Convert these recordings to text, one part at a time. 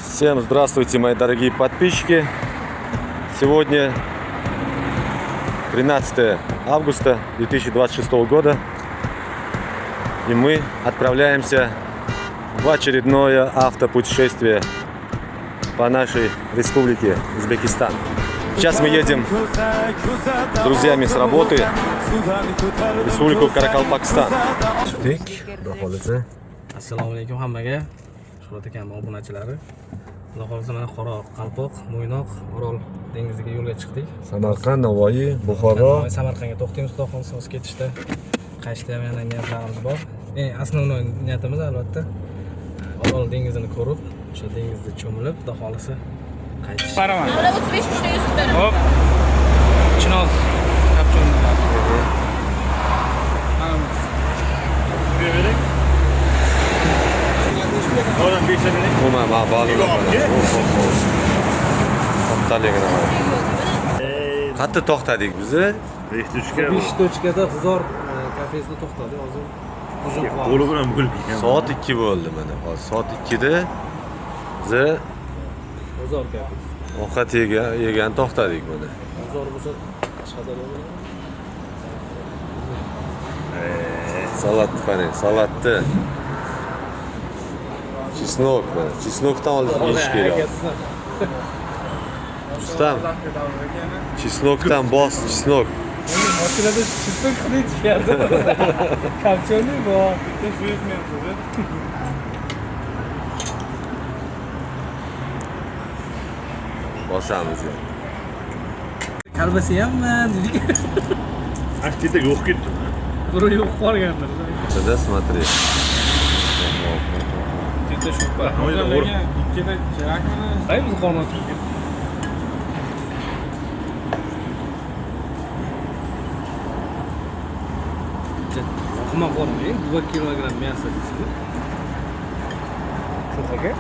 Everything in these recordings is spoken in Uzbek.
Всем здравствуйте, мои дорогие подписчики. Сегодня 13 августа 2026 года. И мы отправляемся в очередное автопутешествие по нашей республике Узбекистан. Сейчас мы едем с друзьями с работы в республику Каракалпакстан. Assalomu alaykum hammaga. Shuhrat akam obunachilari. Xudo xolisa mana Qoraqalpoq, Mo'ynoq, Orol dengiziga yo'lga chiqdik. Samarqand, Navoiy, Buxoro. Samarqandga to'xtaymiz, xudo xolisa o'z ketishda. Qayerda ham yana niyatlarimiz bor. Asosiy niyatimiz albatta Orol dengizini ko'rib, o'sha dengizda cho'milib, xudo xolisa qaytish. Paraman. 35 uchta yuzib beraman. Hop. Chinoz kapchon. Oradan bir şey dedik. Umuman ma'lum. To'xtaligini mana. Qayerda to'xtadik biz? Besh tochkada G'uzor kafesida to'xtadik. Hozir Qo'li bilan bo'lib ketgan. Soat 2 bo'ldi mana. Hozir soat 2da biz G'uzor kafesi. ovqat yegan to'xtadik mana. G'uzor bo'lsa Qashqadaryo. Salat qani, salatni. Чеснок mana. Chesnokdan olib yeyish kerak. Ustam. Chesnokdan bos, chesnok. Makinada chesnok qilib chiqardi. Kapchoni bor. Bitta shu yetmayapti. Bosamiz endi. Kalbasi ham dedik. Aktida yo'q ketdi. Biri yo'q qolgandir. Тогда смотри. Bitta shu pa. Ikkita kerakmi? Qaymiz qolmas ekan. Qima qolmang, 2 kilogramm мясо desizmi? Shunaqa?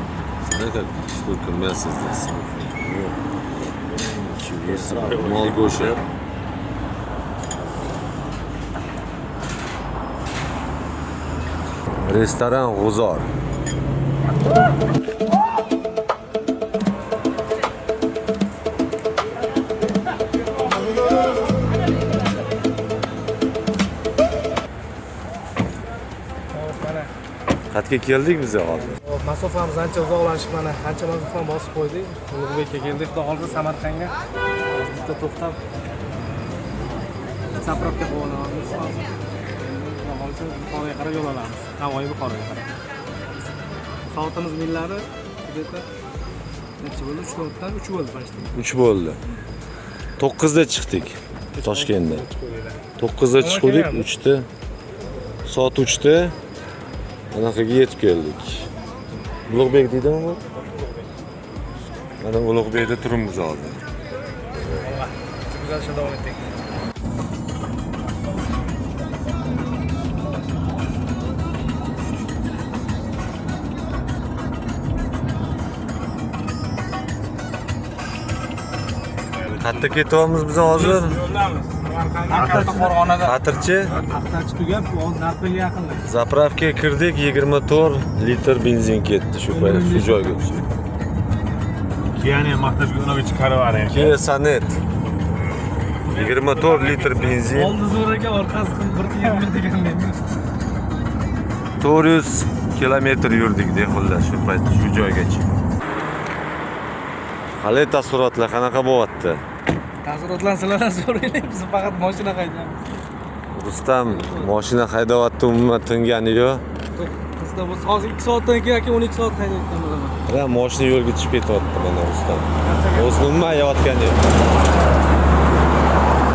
Смотри, как сколько мяса здесь. Молгоша. Restoran G'uzor. Qayerga keldik biz hozir? Masofamiz ancha uzoqlashib mana ancha masofani bosib qo'ydik. Ulug'bekka keldik. Xudo xolisa Samarqandga bitta to'xtab zapravka qo'yamiz. Xudo xolisa Buxoroga qarab yo'l olamiz. Navoiy Buxoroga qarab. Soatimiz millari где-то necha bo'ldi? 3 soatdan 3 bo'ldi почти. 3 bo'ldi. 9da chiqdik Toshkentdan. 9da chiqdik, 3da. Soat 3da anaqaga yetib keldik. Ulug'bek deydimi bu? Mana Ulug'bekda turibmiz hozir. Güzel şey davom etdik. Qayerga ketyapmiz biz hozir? Yo'ldamiz. Samarqandga Qo'rg'onada. Qatirchi? Haftachi tugab, hozir Narpilga yaqinlashdik. Zapravka kirdik, 24 litr benzin ketdi shu payt shu joyga. Kiyani maqtashga unaga chiqarib yuboring. Kia Sonet 24 litr benzin, Oldi zo'r ekan, orqasi 1.20 degan endi. 400 kilometr yurdik de xullas shu payt shu joygacha. Qalay taassurotlar qanaqa bo'lyapti? Taassurotlarni sizlardan so'raylik, biz faqat mashina haydaymiz. Rustam mashina haydayapti, umuman tingani yo'q. Bizda bu hozir 2 soatdan keyin yoki 12 soat haydayotgan bo'laman. Ra mashina yo'lga chiqib ketyapti mana Rustam. O'zi umuman yotgani yo'q.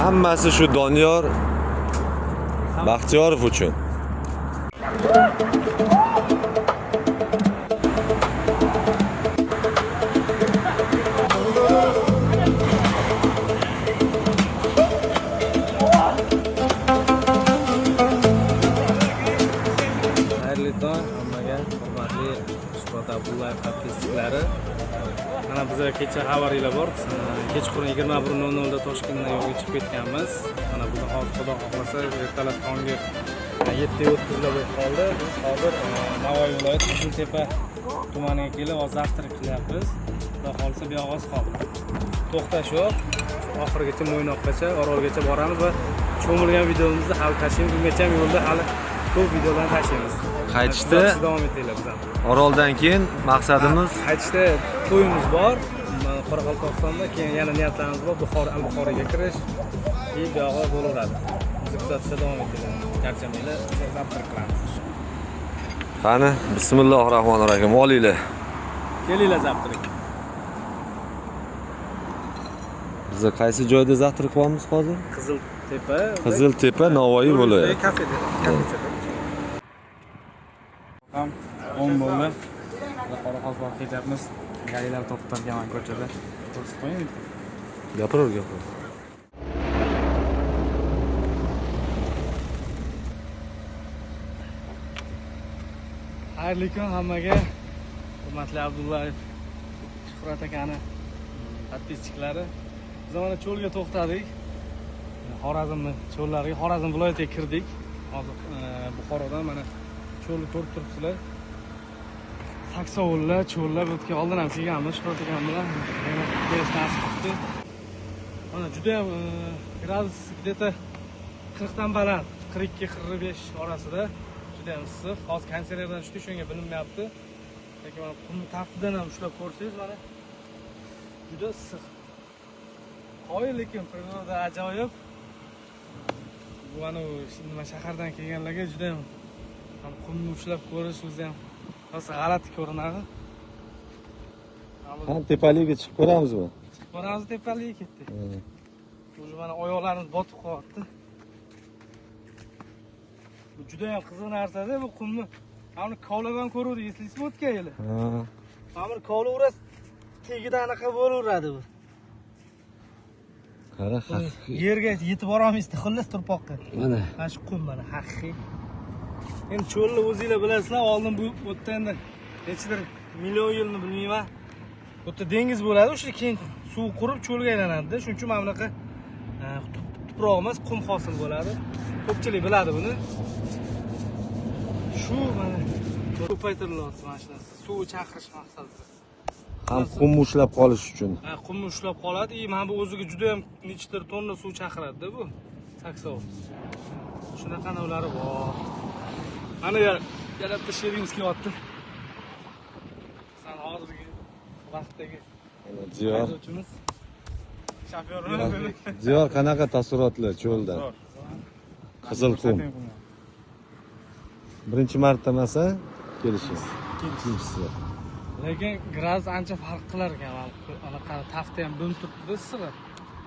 Hammasi shu Doniyor Baxtiyorov uchun. Xayrli tong hammaga, hurmatli Shuhrat Abdullayev podpischiklari. Mana bizga kecha xabaringlar bor. Kechqurun 21:00 da Toshkentdan yo'lga chiqib ketganmiz. Mana bugun hozir Xudo xohlasa ertalab tonggi 7:30 bo'lib qoldi. Biz hozir Navoiy viloyati Qiziltepa tumaniga kelib zavtrak qilyapmiz. Xudo xolisa bu yoq oz qoldi. To'xtash yo'q. Oxirigacha Mo'ynoqgacha, Orolgacha boramiz va cho'milgan videomizni hali tashlaymiz. Bungacha ham yo'lda hali ko'p videolarni tashlaymiz. Qaytishda davom etaylik biz ham. Oroldan keyin maqsadimiz Qaytishda to'yimiz bor. Qoraqalpog'istonda keyin yana niyatlarimiz bor. Buxoroga kirish. Keyin bu yoqda bo'laveradi. Biz kuzatishda davom etaylik. Charchamanglar, zavtrak qilamiz. qani bismillahir-rohmanir-rohim olinglar. Kelinglar zavtrak. Biz qaysi joyda zavtrak qilyapmiz hozir? Qiziltepa. Qiziltepa, Navoiy viloyati. Kafeda. Ham 10 bo'ldi. Qoraqalpoq ketyapmiz. Garilar to'xtatgan mana ko'chada. To'sib qo'ying. Gapiraver. Xayrli kun hammaga. Hurmatli Abdullayev, Shuhrat akani podpischiklari. Biz mana cho'lga to'xtadik. Xorazmni cho'llariga, Xorazm viloyatiga kirdik. Hozir Buxorodan mana cho'lni ko'rib turibsizlar. Saksovullar, cho'llar o'tgan oldin ham kelganmiz, Shuhrat akam bilan. Yana kelish nasib etdi. Mana juda ham gradus где-то 40 dan baland, 42-45 orasida. Juda ham issiq. Hozir konservatordan tushdi, shunga bilinmayapti. Lekin mana qumni taftidan ham ushlab ko'rsangiz mana juda issiq. Qo'y lekin priroda ajoyib. Bu mana nima shahardan kelganlarga juda ham qumni ushlab ko'rish o'zi ham rosa g'alati ko'rinadi. Ham tepaligiga chiqib ko'ramizmi? Boramiz tepaligiga ketdik. O'zi mana oyoqlarimiz botib qolyapti. Bu juda ham qiziq narsa-da, bu qumni. Mana kovlab ham ko'ruvdik, eslaysizmi o'tgan yili? Mana kovlaverasiz, tagida anaqa bo'laveradi bu. Qara, Yerga yetib borolmaysizda, xullas turpoqqa. Mana. Mana shu qum mana haqiqiy. Endi cho'lni o'zingizlar bilasizlar, oldin bu yerda endi nechidir million yilni bilmayman. Bu yerda dengiz bo'ladi, o'sha keyin suv qurib cho'lga aylanadi-da. Shuning uchun mana bunaqa tuproq emas, qum hosil bo'ladi. Ko'pchilik biladi buni. Shu mana ko'paytirilyapti mana shu narsa. Suvni chaqirish maqsadida. Ham qum ushlab qolish uchun. Qumni ushlab qoladi. Mana bu o'ziga juda ham nechidir tonna suv chaqiradi-da bu. Saksov. Shunaqa navlari bor. Mana yana bitta sherimiz kelyapti. San hozirgi vaqtdagi Ziyor. Shofyorimiz. Ziyor, qanaqa taassurotlar cho'ldan? Qizil qum. Birinchi marta emasa kelishimiz. Ikkinchisi. Lekin gradus ancha farq qilar ekan. Anaqa tafti ham bo'lib turibdi issiq.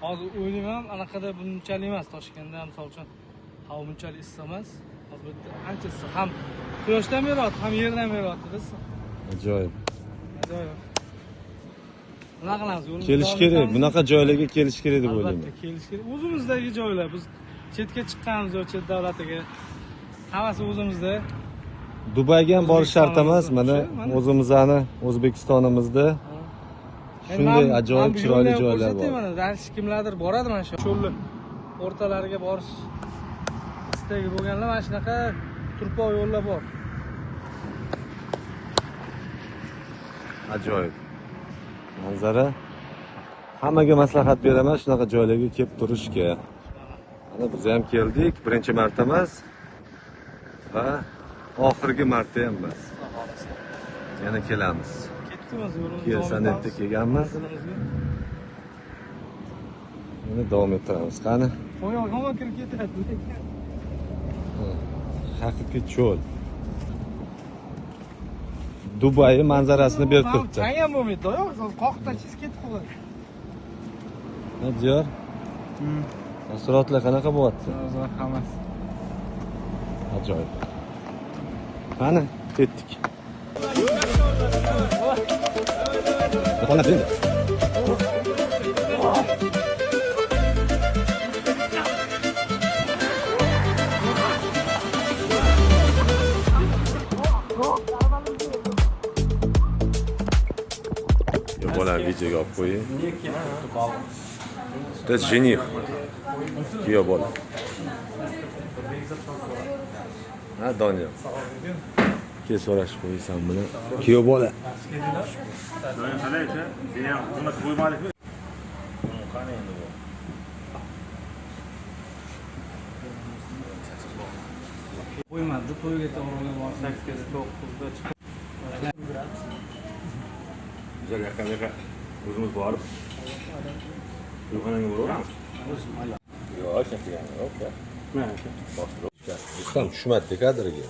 Hozir o'ylayman anaqada bunchalik emas. Toshkentda ham misol uchun havo bunchalik issiq emas. Hozir ancha issiq. Ham quyoshdan beryapti, ham yerdan beryapti issiq. Ajoyib. Ajoyib. Nima qilamiz? Kelish kerak. Bunaqa joylarga kelish kerak deb o'ylayman. Albatta kelish kerak. O'zimizdagi joylar. Biz chetga chiqqanmiz, chet davlatiga. Hammasi o'zimizda. Dubayga ham borish shart emas. Mana o'zimizni O'zbekistonimizda shunday ajoyib chiroyli joylar bor. Mana kimlardir boradi mana shu cho'lni o'rtalariga borish istagi bo'lganlar mana shunaqa turpoq yo'llar bor. Ajoyib. Manzara. Hammaga maslahat beraman shunaqa joylarga kelib turishga. Mana biz ham keldik, birinchi marta emas va oxirgi marta ham emas. Yana kelamiz. Ketdimiz yo'limiz. Kelsanetda kelganmiz. Yana davom ettiramiz. Qani? Qo'yog'ga kirib ketadi. Haqiqiy cho'l. Dubay manzarasini berib turibdi. Chang ham bo'lmaydi, yo'q, qoqtachingiz ketib qoladi. Diyor. Taassurotlar qanaqa bo'lyapti? Hammasi. Ajoyib. Qani, ketdik. Qoladi endi. Bola videoga olib qo'ying. Это жених. Kuyov bola. Ha, Doniyor. Keyin so'rashib qo'ysan buni. Kuyov bola. Doyum qalaychi? Sen ham buni qo'ymadikmi? Qani endi bu? Qo'ymadi, to'yga to'g'ri borsa 8-9da chiqib. Güzel yaka o'zimiz borib. To'yxonaga boraveramiz. Yo'q, shunday yani. Yo'q. Ustam tushmadi kadrga.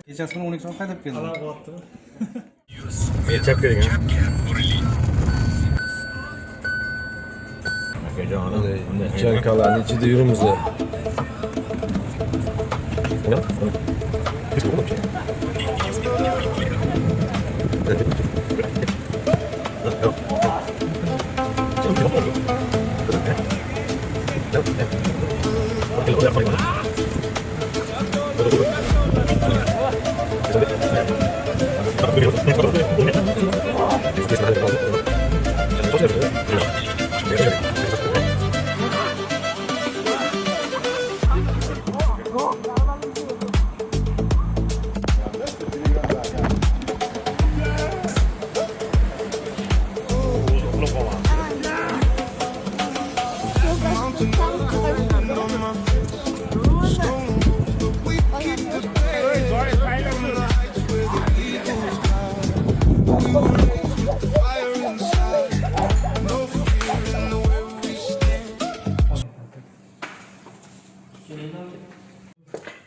Kechasi 12 soat qaytib keldim. Men chap keling. Akajonim, Chankalarning ichida yurimiz.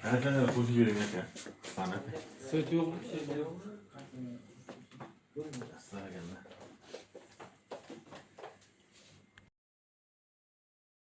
ana shunday qo'shib bering aka. Sana. So't yo'q, bir şey yo'q. Astag'firullah.